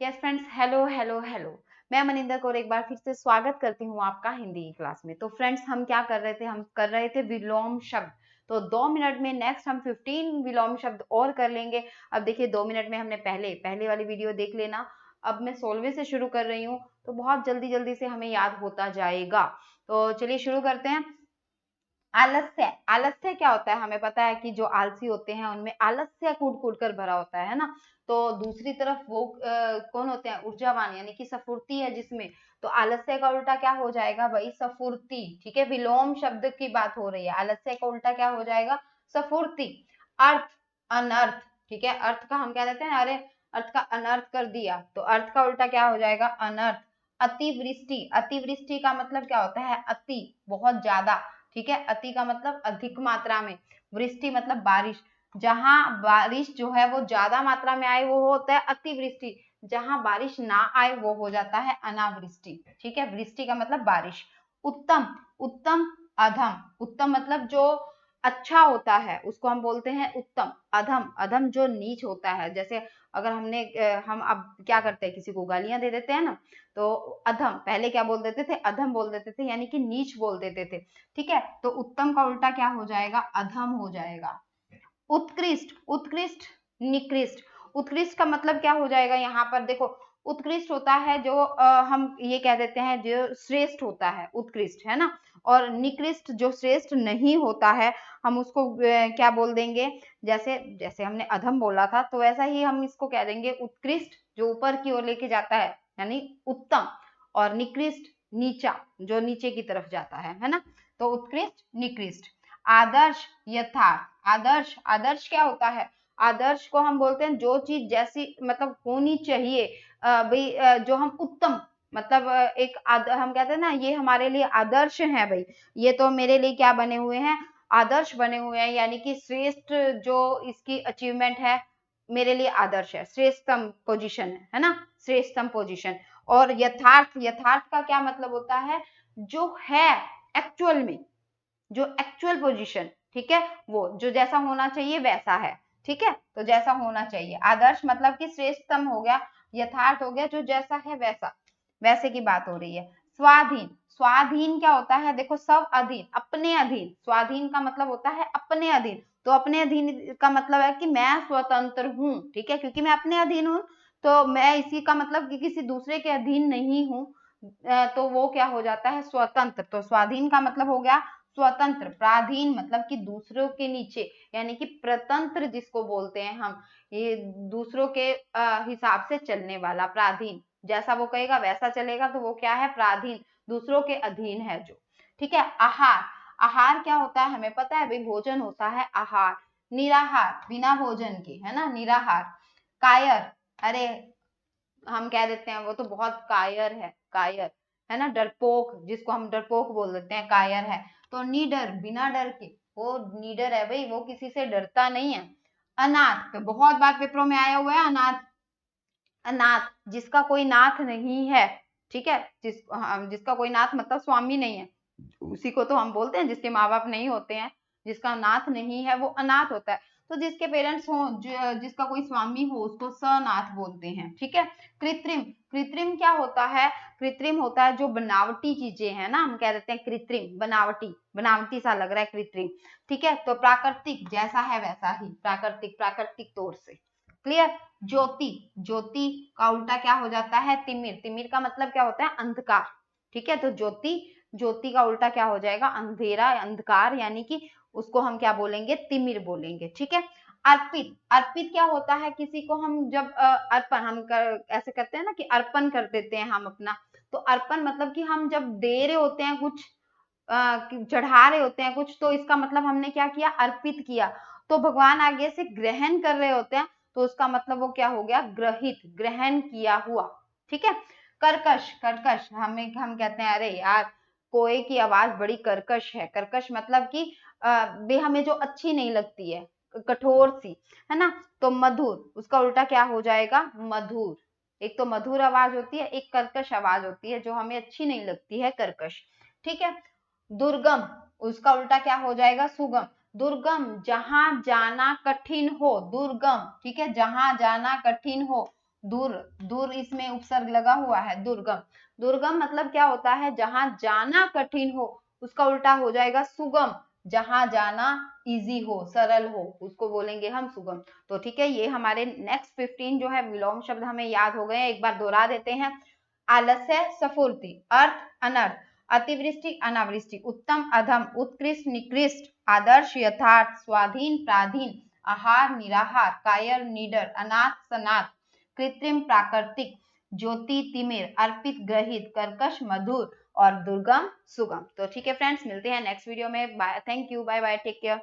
Yes friends, hello hello hello. मैं मनिंदर कौर एक बार फिर से स्वागत करती हूँ आपका हिंदी की क्लास में। तो फ्रेंड्स, हम क्या कर रहे थे? हम कर रहे थे विलोम शब्द। तो 2 मिनट में नेक्स्ट हम 15 विलोम शब्द और कर लेंगे। अब देखिए, 2 मिनट में हमने पहले वाली वीडियो देख लेना। अब मैं 16वें से शुरू कर रही हूँ, तो बहुत जल्दी जल्दी से हमें याद होता जाएगा। तो चलिए शुरू करते हैं। आलस्य। आलस्य क्या होता है? हमें पता है कि जो आलसी होते हैं उनमें आलस्य कूट कूट कर भरा होता है ना। तो दूसरी तरफ वो कौन होते हैं? ऊर्जावान, यानी कि सफुर्ती है जिसमें। तो आलस्य का उल्टा क्या हो जाएगा भाई? सफुर्ती। ठीक है, विलोम शब्द की बात हो रही है। आलस्य का उल्टा क्या हो जाएगा? सफुर्ती। अर्थ, अनर्थ। ठीक है, अर्थ का हम क्या देते हैं? अरे, अर्थ का अनर्थ कर दिया, तो अर्थ का उल्टा क्या हो जाएगा? अनर्थ। अतिवृष्टि। अतिवृष्टि का मतलब क्या होता है? अति, बहुत ज्यादा। ठीक है, अति का मतलब अधिक मात्रा में, वृष्टि मतलब बारिश। जहां बारिश जो है वो ज्यादा मात्रा में आए वो होता है अतिवृष्टि। जहां बारिश ना आए वो हो जाता है अनावृष्टि। ठीक है, वृष्टि का मतलब बारिश। उत्तम। उत्तम, अधम। उत्तम मतलब जो अच्छा होता है उसको हम बोलते हैं उत्तम। अधम, अधम जो नीच होता है। जैसे अगर हम अब क्या करते हैं? किसी को गालियां दे देते हैं ना, तो अधम, पहले क्या बोल देते थे? अधम बोल देते थे, यानी कि नीच बोल देते थे। ठीक है, तो उत्तम का उल्टा क्या हो जाएगा? अधम हो जाएगा। उत्कृष्ट। उत्कृष्ट, निकृष्ट। उत्कृष्ट का मतलब क्या हो जाएगा? यहाँ पर देखो, उत्कृष्ट होता है जो हम ये कह देते हैं जो श्रेष्ठ होता है, उत्कृष्ट है ना। और निकृष्ट जो श्रेष्ठ नहीं होता है, हम उसको क्या बोल देंगे? जैसे जैसे हमने अधम बोला था, तो वैसा ही हम इसको कह देंगे उत्कृष्ट, जो ऊपर की ओर लेके जाता है, यानी उत्तम। और निकृष्ट, नीचा, जो नीचे की तरफ जाता है ना। तो उत्कृष्ट, निकृष्ट। आदर्श, यथार्थ। आदर्श, आदर्श क्या होता है? आदर्श को हम बोलते हैं जो चीज जैसी मतलब होनी चाहिए, भाई, जो हम उत्तम, मतलब हम कहते हैं ना, ये हमारे लिए आदर्श है भाई। ये तो मेरे लिए क्या बने हुए हैं? आदर्श बने हुए हैं, यानी कि श्रेष्ठ जो इसकी अचीवमेंट है, मेरे लिए आदर्श है, श्रेष्ठतम पोजीशन है ना, श्रेष्ठतम पोजीशन। और यथार्थ, यथार्थ का क्या मतलब होता है? जो है एक्चुअल में, जो एक्चुअल पोजीशन। ठीक है, वो जो जैसा होना चाहिए वैसा है। ठीक है, तो जैसा होना चाहिए। आदर्श मतलब कि श्रेष्ठतम हो गया, यथार्थ हो गया जो जैसा है वैसा, वैसे की बात हो रही है। स्वाधीन। स्वाधीन क्या होता है? देखो, सब अधीन, अपने अधीन। स्वाधीन का मतलब होता है अपने अधीन। तो अपने अधीन का मतलब है कि मैं स्वतंत्र हूँ। ठीक है, क्योंकि मैं अपने अधीन हूँ, तो मैं इसी का मतलब कि किसी दूसरे के अधीन नहीं हूँ। तो वो क्या हो जाता है? स्वतंत्र। तो स्वाधीन का मतलब हो गया स्वतंत्र। पराधीन मतलब कि दूसरों के नीचे, यानी कि प्रतंत्र जिसको बोलते हैं हम, ये दूसरों के हिसाब से चलने वाला, पराधीन। जैसा वो कहेगा वैसा चलेगा, तो वो क्या है? पराधीन, दूसरों के अधीन है जो। ठीक है। आहार। आहार क्या होता है? हमें पता है भाई, भोजन होता है आहार। निराहार, बिना भोजन के, है ना, निराहार। कायर, अरे हम कह देते हैं वो तो बहुत कायर है, कायर, है ना। डरपोक, जिसको हम डरपोक बोल देते हैं, कायर है। तो निडर, बिना डर के, वो निडर है भाई, वो किसी से डरता नहीं है। अनाथ, तो बहुत बार पेपरों में आया हुआ है अनाथ। अनाथ, जिसका कोई नाथ नहीं है। ठीक है, जिसका कोई नाथ मतलब स्वामी नहीं है, उसी को तो हम बोलते हैं जिसके माँ बाप नहीं होते हैं, जिसका नाथ नहीं है वो अनाथ होता है। तो जिसके पेरेंट्स हो, जिसका कोई स्वामी हो, उसको सनाथ बोलते हैं। ठीक है। कृत्रिम। कृत्रिम क्या होता है? कृत्रिम होता है जो बनावटी चीजें हैं ना, हम कह देते हैं कृत्रिम, बनावटी, बनावटी सा लग रहा है कृत्रिम। ठीक है, तो प्राकृतिक, जैसा है वैसा ही, प्राकृतिक, प्राकृतिक तौर से। क्लियर। ज्योति। ज्योति का उल्टा क्या हो जाता है? तिमिर। तिमिर का मतलब क्या होता है? अंधकार। ठीक है, तो ज्योति, ज्योति का उल्टा क्या हो जाएगा? अंधेरा, अंधकार, यानी कि उसको हम क्या बोलेंगे? तिमिर बोलेंगे। ठीक है। अर्पित। अर्पित क्या होता है? किसी को हम जब अर्पण ऐसे करते हैं ना कि अर्पण कर देते हैं हम अपना। तो अर्पण मतलब कि हम जब दे रहे होते हैं कुछ, चढ़ा रहे होते हैं कुछ, तो इसका मतलब हमने क्या किया? अर्पित किया। तो भगवान आगे से ग्रहण कर रहे होते हैं, तो उसका मतलब वो क्या हो गया? ग्रहित, ग्रहण किया हुआ। ठीक है। कर्कश। कर्कश हम कहते हैं अरे यार, कोए की आवाज बड़ी कर्कश है। कर्कश मतलब कि वे हमें जो अच्छी नहीं लगती है, कठोर सी, है ना। तो मधुर, उसका उल्टा क्या हो जाएगा? मधुर। एक तो मधुर आवाज होती है, एक कर्कश आवाज होती है जो हमें अच्छी नहीं लगती है, कर्कश। ठीक है। दुर्गम, उसका उल्टा क्या हो जाएगा? सुगम। दुर्गम, जहां जाना कठिन हो, दुर्गम। ठीक है, जहां जाना कठिन हो, दूर, दूर इसमें उपसर्ग लगा हुआ है, दुर्गम। दुर्गम मतलब क्या होता है, जहां जाना कठिन हो, उसका उल्टा हो जाएगा सुगम। जहां जाना इजी हो, सरल हो, उसको बोलेंगे हम सुगम। तो ठीक है, ये हमारे नेक्स्ट 15 जो है विलोम शब्द हमें याद हो गए, एक बार दोहरा देते हैं। आलस्य सफूर्ति, अर्थ अनर्थ, अतिवृष्टि अनावृष्टि, उत्तम अधम, उत्कृष्ट निकृष्ट, आदर्श यथार्थ, स्वाधीन पराधीन, आहार निराहार, कायर निडर, अनाथ सनाथ, कृत्रिम प्राकृतिक, ज्योति तिमिर, अर्पित ग्रहित, कर्कश मधुर और दुर्गम सुगम। तो ठीक है फ्रेंड्स, मिलते हैं नेक्स्ट वीडियो में। Bye, thank you, bye bye, take care.